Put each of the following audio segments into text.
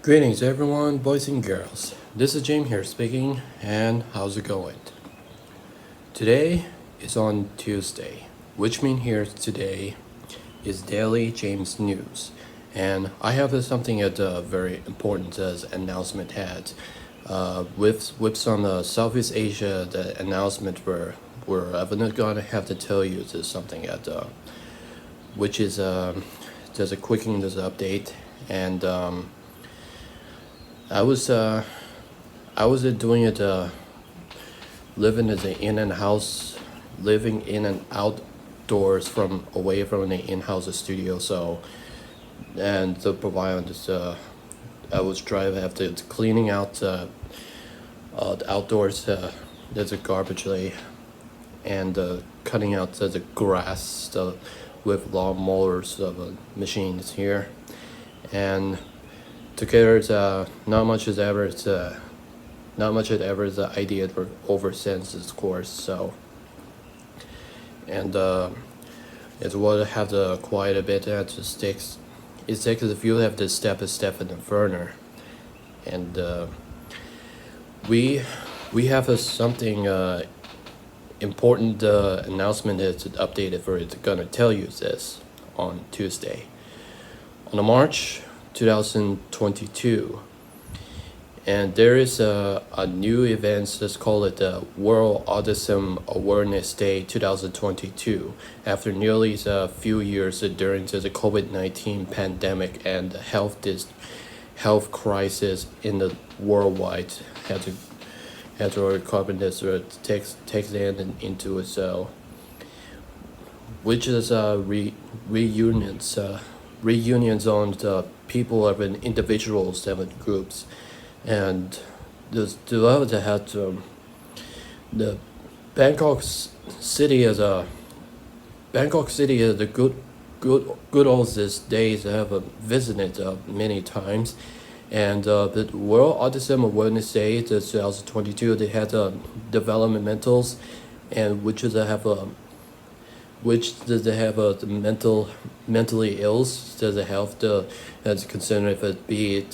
Greetings everyone, boys and girls. This is James here speaking, and how's it going? Today is on Tuesday, which means here today is Daily James News. And I have something that very important as announcement had. With some Southeast Asia, the announcement I'm not gonna have to tell you this something at which is just a quick news update. And I was doing it living as an in and house, living in and outdoors from away from the in-house studio. So and the provider just I was driving after cleaning out the outdoors. There's a garbage lay and cutting out the grass with lawn mowers of machines here, and together it's not much has ever the idea for over since this course. So and it's what have to quite a bit. It just takes if you have to step in the further. And we have something important announcement that's updated for it. Gonna tell you this on Tuesday, on March 2022, and there is a new event. Let's call it the World Autism Awareness Day 2022. After nearly a few years during the COVID-19 pandemic and the health crisis in the worldwide had to carbon this takes into it. So which is reunions on the people of individuals and groups. And the development had the Bangkok City as a good old these days. I have visited many times. And the World Autism Awareness Day, the 2022, they had developmentals, and which is the mentally ill, does it have the as concerned if it be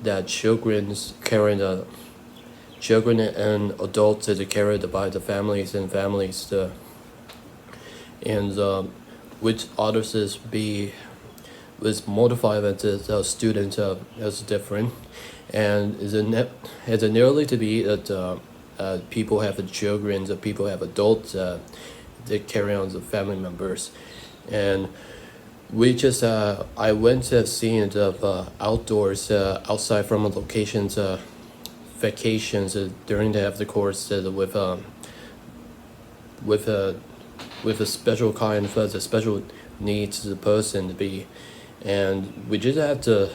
that children and adults is carried by the families and which others is be was modified that the students as different, and is it nearly to be that people have the children, the people have adults that carry on the family members. And we just I went to see it of outdoors outside from locations vacations during the course with a special kind of the special needs the person to be. And we just had to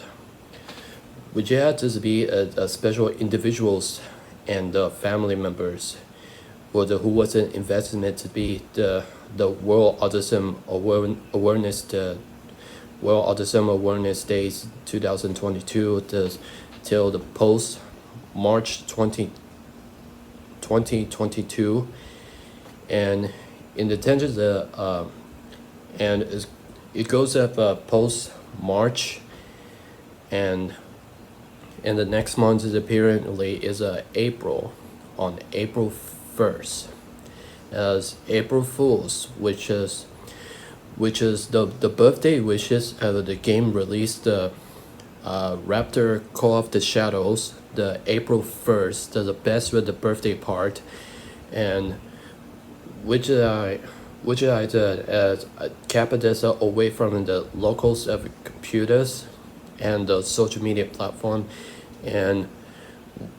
be a special individuals and family members who was an investment to be the World Autism Awareness, the World Autism Awareness Days 2022 till the post March 2022. And in the tensions and it goes up post March, and the next month is apparently is April, on April 1st, as April Fools, which is the birthday wishes of the game released Raptor Call of the Shadows, the April 1st, the best with the birthday part, and which I did as kept this away from the locals of computers and the social media platform. And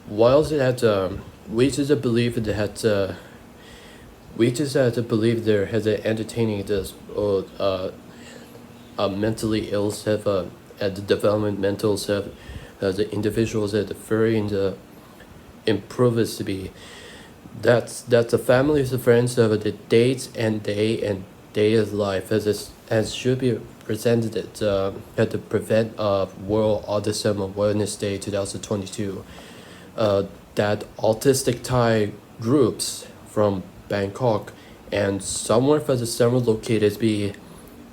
whilst it had we just believe that there has entertaining this mentally ill have at the developmental have the individuals that very in the improve to be that's the families and friends of the dates and day of life as should be presented at the prevent World Autism Awareness Day 2022. That autistic Thai groups from Bangkok and somewhere for the several located be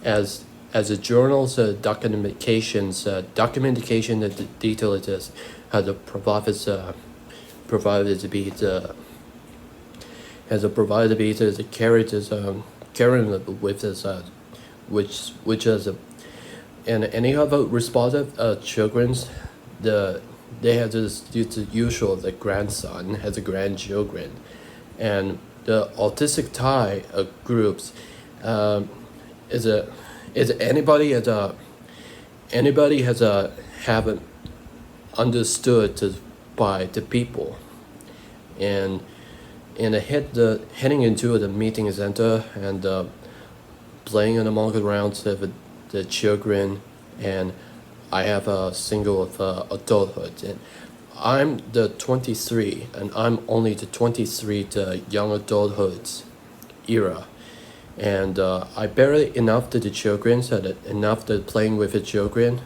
as as a journal's documentation that the detail it is how the provided to be the has a provided to be the carrot is carrying with this which is and any other responsive children's they have this it's usual the grandson has a grandchildren, and the autistic tie groups is anybody has a haven't understood by the people, and heading into the meeting center and playing among around the children, and I have a single of adulthood, and I'm the 23 and I'm only the 23 to young adulthood era, and I barely enough to the children so that enough to playing with the children,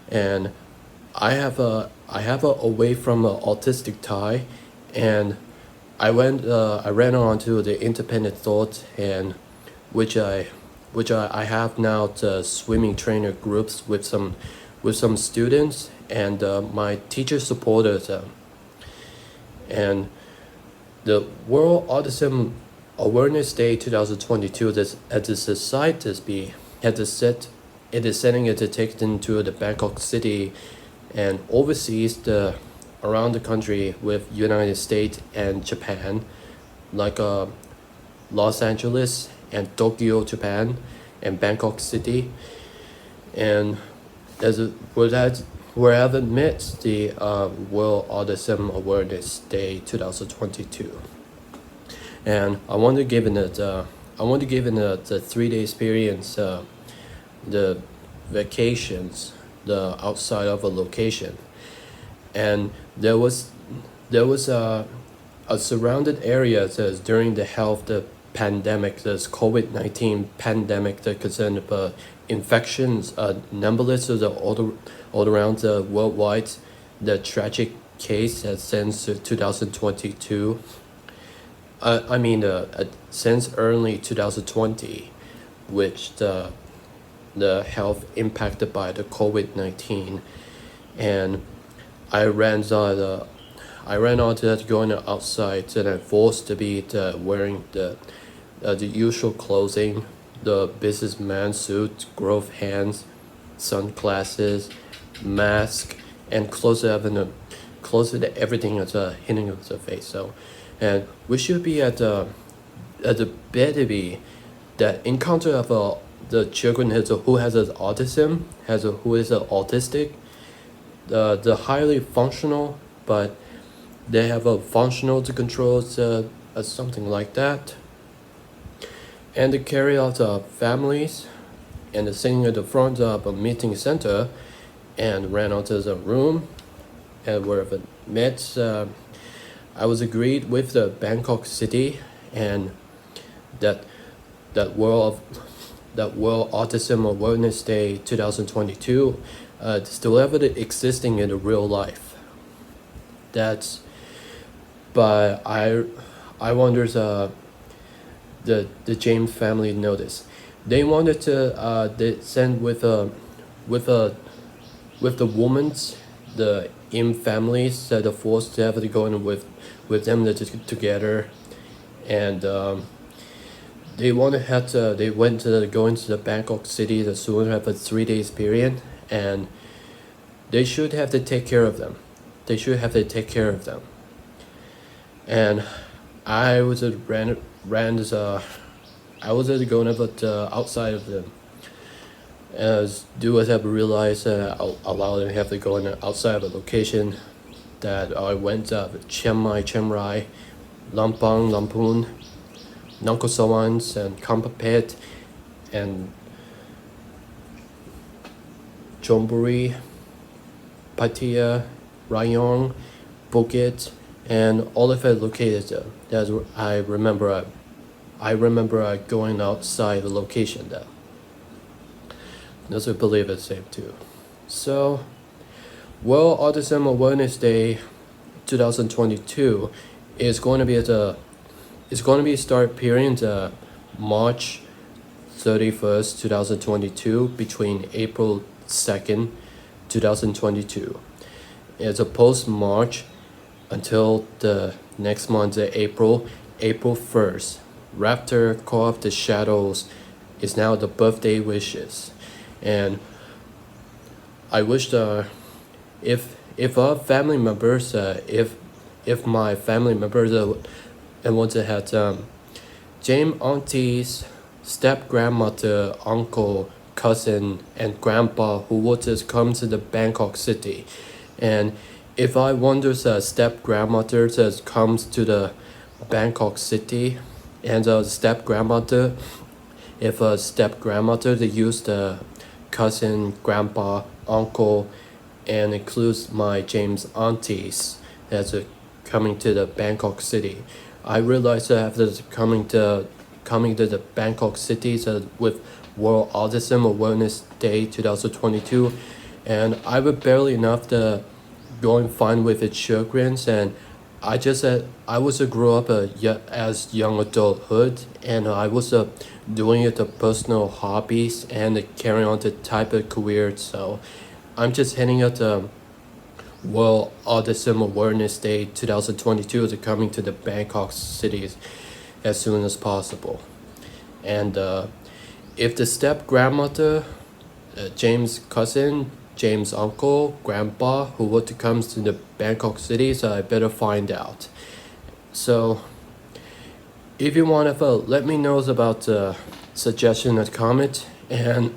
and I have a away from an autistic tie, and I ran on to the independent thought, and which I have now the swimming trainer groups with some students and my teacher supporters, and the World Autism Awareness Day 2022 this at the society had to set it is setting it to take into the Bangkok City and overseas around the country with United States and Japan, like Los Angeles and Tokyo, Japan, and Bangkok City, and wherever met the World Autism Awareness Day 2022, and I want to give it the 3 day experience, the vacations, the outside of a location, and there was a surrounded area that during the health the pandemic, this COVID-19 pandemic, the concern of infections, numberless of the all around the worldwide, the tragic case since 2022. Since early 2020, which the health impacted by the COVID-19, and I ran on to that going outside, and I forced to be wearing the usual clothing, the businessman suit, glove hands, sunglasses, mask, and close to everything that's hitting of the face. So, and we should be at the baby that encounter of the children who has autism, who is autistic, the highly functional, but they have a functional to control something like that, and to carry out families, and sitting at the front of a meeting center, and ran onto the room, and where it met. I was agreed with the Bangkok City, and that World Autism Awareness Day 2022 still ever existing in the real life. But I wonder the James family noticed. They wanted to they send with the women's the Im families that are forced to have to go in with them together, and they went to go into the Bangkok City the soon have a 3 days period, and they should have to take care of them. And I was going outside of them, as do as have realized allow them to have to go in outside of the location that I went Chiang Rai, Lampang, Lamphun, Nangko Sawans, and Kampapet, and Chonburi, Pattaya, Rayong, Phuket, and all of it located there. That's where I remember going outside the location there. Those who believe it's safe too. So, World Autism Awareness Day 2022 is going to be start period March 31st, 2022 between April 2nd, 2022. It's a post-March until the next month, April 1st. Raptor Call of the Shadows is now the birthday wishes. And I wish if our family members, if my family members want to have James aunties, step grandmother, uncle, cousin, and grandpa who would just come to the Bangkok City, and if I wonder step grandmother comes to the Bangkok City, and step grandmother, if a step grandmother they use the cousin, grandpa, uncle, and includes my James aunties as coming to the Bangkok City. I realized after coming to the Bangkok City with World Autism Awareness Day 2022, and I was barely enough to going fine with its chagrins, and I was grew up as young adulthood, and I was doing it the personal hobbies and carrying on the type of career. So I'm just heading out the World Autism Awareness Day 2022 to coming to the Bangkok City as soon as possible. And if the step grandmother, James cousin, James uncle, grandpa who want to come to the Bangkok City, so I better find out. So if you want to let me know about suggestion and comment, and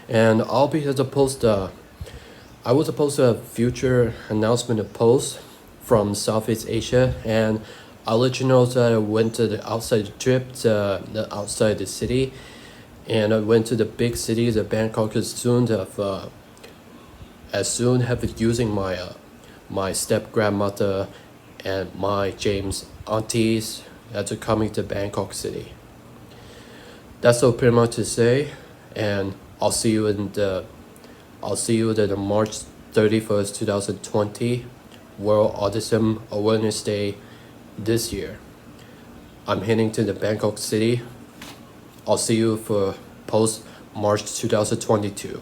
and I'll be able to post I was supposed to have future announcement of posts from Southeast Asia, and I'll let you know that I went to the outside trip to the outside the city, and I went to the big cities of Bangkok as soon have using my step grandmother and my James aunties after coming to Bangkok City. That's all pretty much to say, and I'll see you in the March 31st, 2020 World Autism Awareness Day this year. I'm heading to the Bangkok City. I'll see you for post March 2022.